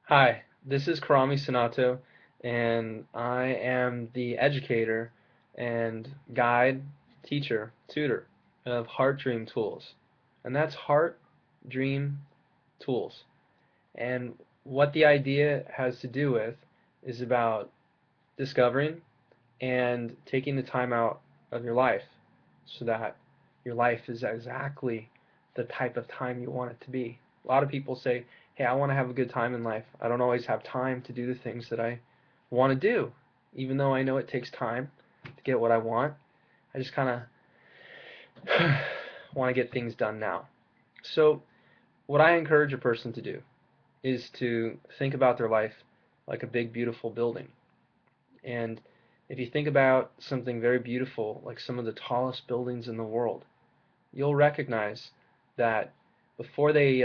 Hi, this is Kharami Sunato, and I am the educator and guide, teacher, tutor of Heart Dream Tools. And that's Heart Dream Tools. And what the idea has to do with is about discovering and taking the time out of your life so that your life is exactly the type of time you want it to be. A lot of people say, hey, I want to have a good time in life. I don't always have time to do the things that I want to do. Even though I know it takes time to get what I want, I just kind of want to get things done now. So, what I encourage a person to do is to think about their life like a big, beautiful building. And if you think about something very beautiful, like some of the tallest buildings in the world, you'll recognize that before they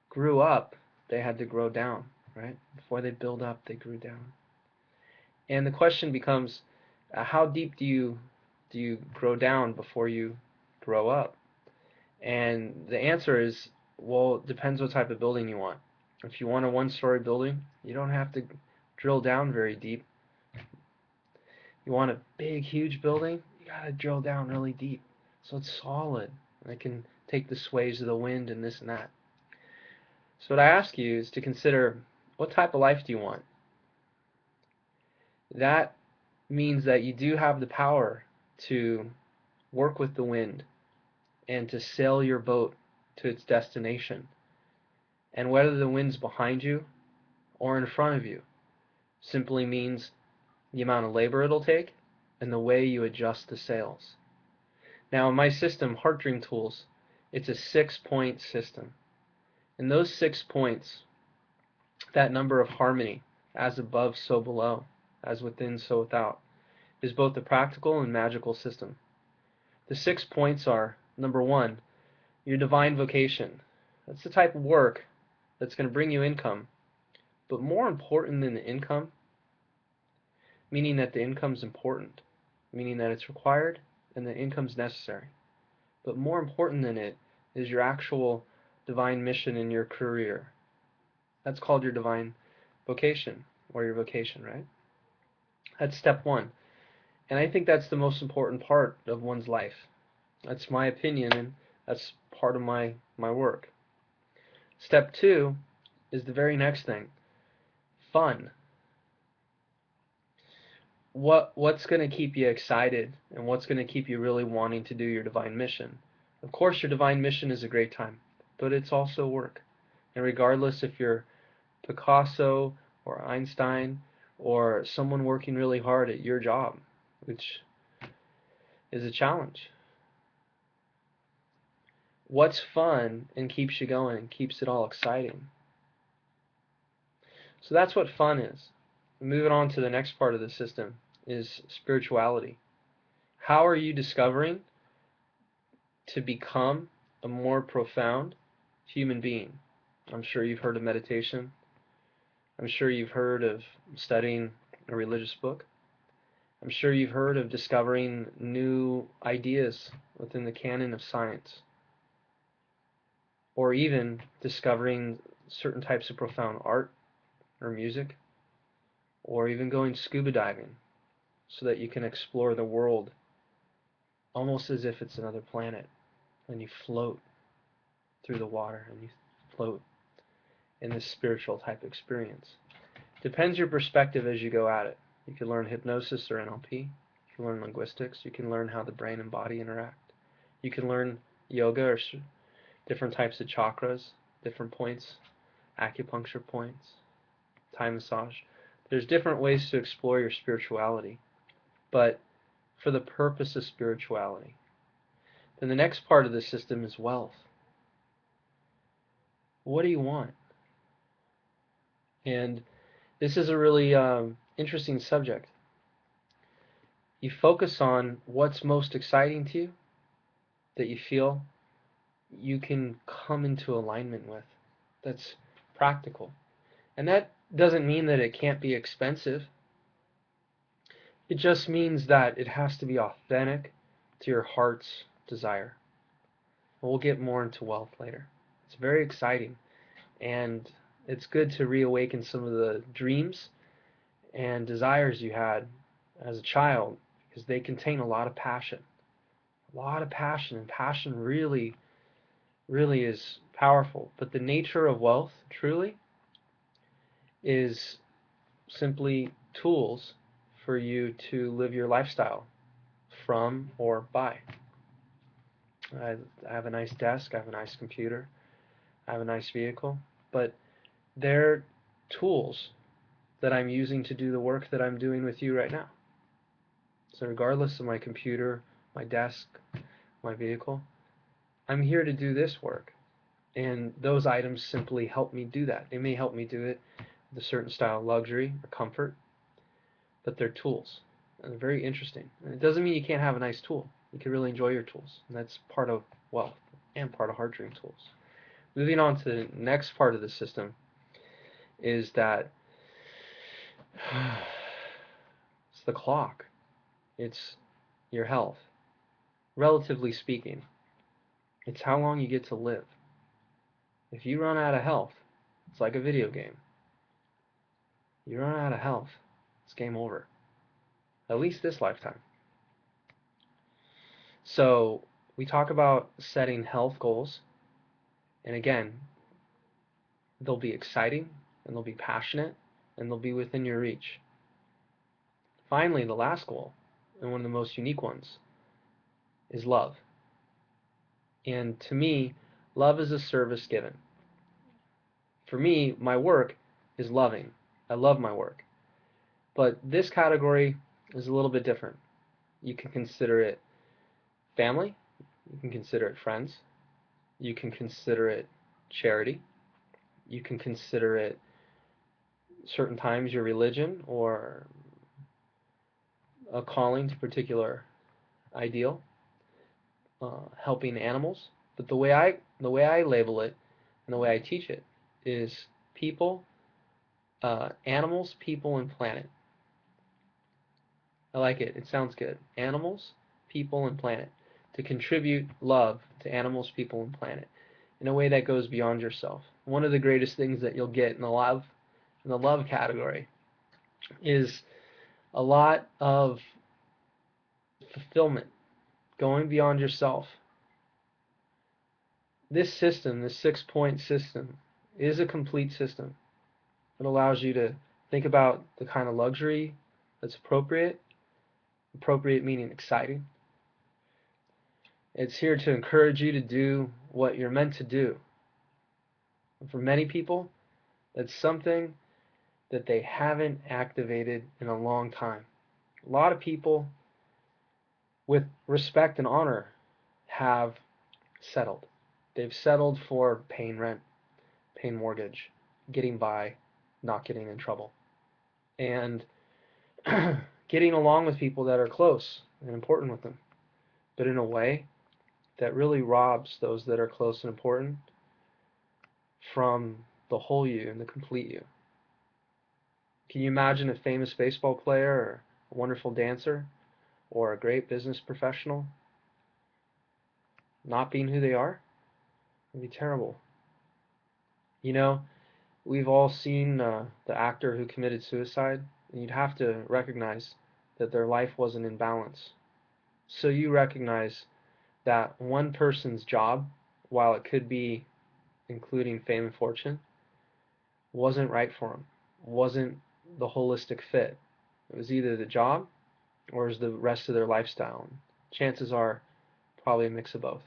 grew up, they had to grow down, right? Before they build up, they grew down. And the question becomes, how deep do you grow down before you grow up? And the answer is, well, it depends what type of building you want. If you want a one-story building, you don't have to drill down very deep. You want a big, huge building, you gotta drill down really deep so it's solid and it can take the sways of the wind and this and that. So what I ask you is to consider, what type of life do you want? That means that you do have the power to work with the wind and to sail your boat to its destination. And whether the wind's behind you or in front of you simply means the amount of labor it'll take and the way you adjust the sails. Now, in my system, Heart Dream Tools, it's a 6-point system. And those 6 points, that number of harmony, as above, so below, as within, so without, is both a practical and magical system. The 6 points are, number one, your divine vocation. That's the type of work that's going to bring you income. But more important than the income, meaning that the income's important, meaning that it's required and the income's necessary. But more important than it is your actual divine mission in your career. That's called your divine vocation, or your vocation, right? That's step one. And I think that's the most important part of one's life. That's my opinion, and that's part of my work. Step two is the very next thing, fun. What's going to keep you excited and what's going to keep you really wanting to do your divine mission? Of course, your divine mission is a great time, but it's also work. And regardless if you're Picasso or Einstein or someone working really hard at your job, which is a challenge, what's fun and keeps you going and keeps it all exciting? So that's what fun is. Moving on to the next part of the system is spirituality. How are you discovering to become a more profound human being? I'm sure you've heard of meditation. I'm sure you've heard of studying a religious book. I'm sure you've heard of discovering new ideas within the canon of science, or even discovering certain types of profound art or music, or even going scuba diving so that you can explore the world almost as if it's another planet, and you float through the water and you float in this spiritual type experience. Depends your perspective as you go at it. You can learn hypnosis or N.L.P. You can learn linguistics. You can learn how the brain and body interact. You can learn yoga or different types of chakras, different points, acupuncture points, Thai massage. There's different ways to explore your spirituality, but for the purpose of spirituality. Then the next part of the system is wealth. What do you want? And this is a really interesting subject. You focus on what's most exciting to you, that you feel you can come into alignment with. That's practical. And that doesn't mean that it can't be expensive. It just means that it has to be authentic to your heart's desire. We'll get more into wealth later. It's very exciting. And It's good to reawaken some of the dreams and desires you had as a child because they contain a lot of passion. A lot of passion, and passion really, really is powerful. But the nature of wealth, truly, is simply tools for you to live your lifestyle from or by. I have a nice desk, I have a nice computer, I have a nice vehicle, but they're tools that I'm using to do the work that I'm doing with you right now. So regardless of my computer, my desk, my vehicle, I'm here to do this work. And those items simply help me do that. They may help me do it with a certain style of luxury or comfort, but they're tools. And they're very interesting. And it doesn't mean you can't have a nice tool. You can really enjoy your tools. And that's part of wealth and part of Heart Dream tools. Moving on to the next part of the system is that it's the clock. It's your health. Relatively speaking, it's how long you get to live. If you run out of health, it's like a video game. You run out of health, it's game over. At least this lifetime. So we talk about setting health goals, and again, they'll be exciting, and they'll be passionate, and they'll be within your reach. Finally, the last goal, and one of the most unique ones, is love. And to me, love is a service given. For me, my work is loving. I love my work. But this category is a little bit different. You can consider it family, you can consider it friends, you can consider it charity, you can consider it certain times your religion or a calling to a particular ideal, helping animals. But the way I label it and the way I teach it is people, animals, people, and planet. I like it. It sounds good. Animals, people, and planet. To contribute love to animals, people, and planet in a way that goes beyond yourself. One of the greatest things that you'll get in the love category, is a lot of fulfillment, going beyond yourself. This system, this 6-point system, is a complete system. It allows you to think about the kind of luxury that's appropriate. Appropriate meaning exciting. It's here to encourage you to do what you're meant to do. And for many people, that's something that they haven't activated in a long time. A lot of people, with respect and honor, have settled. They've settled for paying rent, paying mortgage, getting by, not getting in trouble, and getting along with people that are close and important with them, but in a way that really robs those that are close and important from the whole you and the complete you. Can you imagine a famous baseball player or a wonderful dancer or a great business professional not being who they are? It'd be terrible. You know, we've all seen the actor who committed suicide, and you'd have to recognize that their life wasn't in balance. So you recognize that one person's job, while it could be including fame and fortune, wasn't right for him, wasn't the holistic fit. It was either the job or it was the rest of their lifestyle. Chances are probably a mix of both.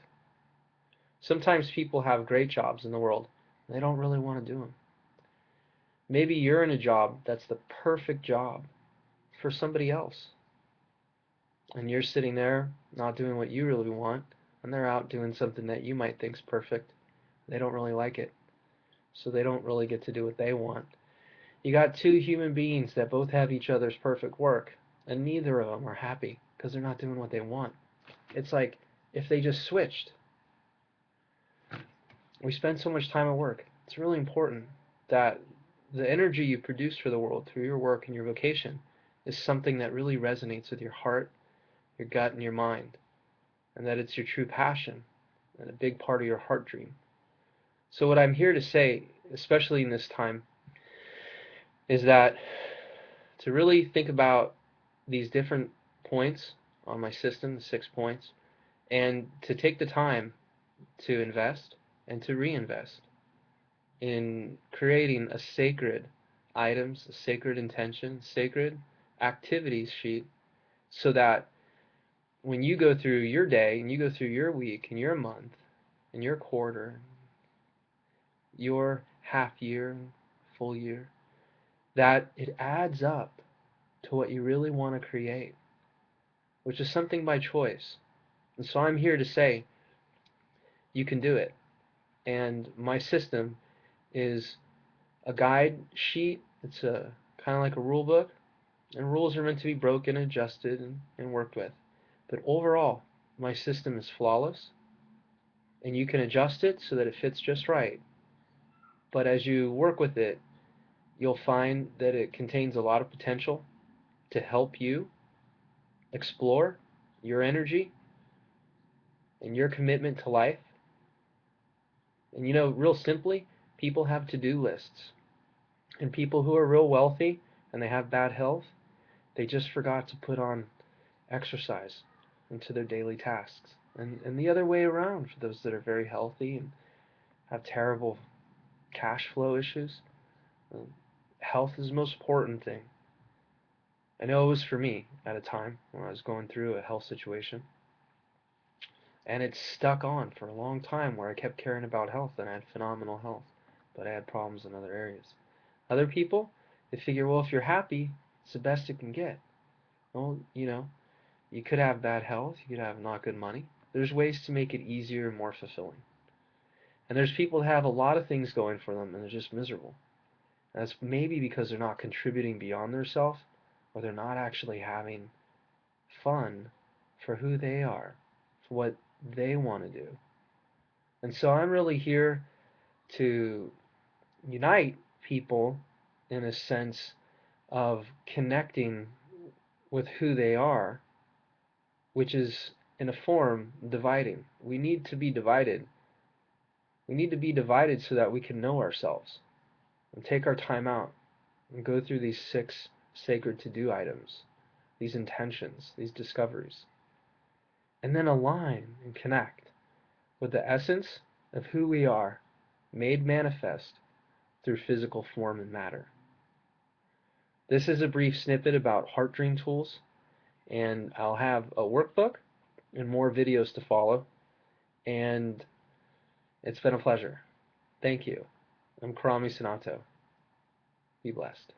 Sometimes people have great jobs in the world, and they don't really want to do them. Maybe you're in a job that's the perfect job for somebody else, and you're sitting there not doing what you really want, and they're out doing something that you might think's perfect. They don't really like it, so they don't really get to do what they want. You got two human beings that both have each other's perfect work, and neither of them are happy because they're not doing what they want. It's like if they just switched. We spend so much time at work. It's really important that the energy you produce for the world through your work and your vocation is something that really resonates with your heart, your gut, and your mind, and that it's your true passion and a big part of your heart dream. So what I'm here to say especially in this time, is that to really think about these different points on my system, the 6 points, and to take the time to invest and to reinvest in creating a sacred items, a sacred intention, sacred activities sheet, so that when you go through your day and you go through your week and your month and your quarter, your half year, full year, that it adds up to what you really want to create, which is something by choice. And so I'm here to say you can do it. And my system is a guide sheet. It's a kind of like a rule book, and rules are meant to be broken, adjusted, and worked with. But overall, my system is flawless, and you can adjust it so that it fits just right. But as you work with it, you'll find that it contains a lot of potential to help you explore your energy and your commitment to life. And you know, real simply, people have to-do lists. And people who are real wealthy and they have bad health, they just forgot to put on exercise into their daily tasks. And the other way around, for those that are very healthy and have terrible cash flow issues, health is the most important thing. I know it was for me at a time when I was going through a health situation. And it stuck on for a long time where I kept caring about health and I had phenomenal health, but I had problems in other areas. Other people, they figure, well, if you're happy, it's the best it can get. Well, you know, you could have bad health, you could have not good money. There's ways to make it easier and more fulfilling. And there's people that have a lot of things going for them and they're just miserable. And that's maybe because they're not contributing beyond themselves, or they're not actually having fun for who they are, for what they want to do. And so I'm really here to unite people in a sense of connecting with who they are, which is in a form dividing. We need to be divided. We need to be divided so that we can know ourselves and take our time out and go through these 6 sacred to-do items, these intentions, these discoveries, and then align and connect with the essence of who we are, made manifest through physical form and matter. This is a brief snippet about Heart Dream tools, and I'll have a workbook and more videos to follow, and it's been a pleasure. Thank you. I'm Kharami Sunato. Be blessed.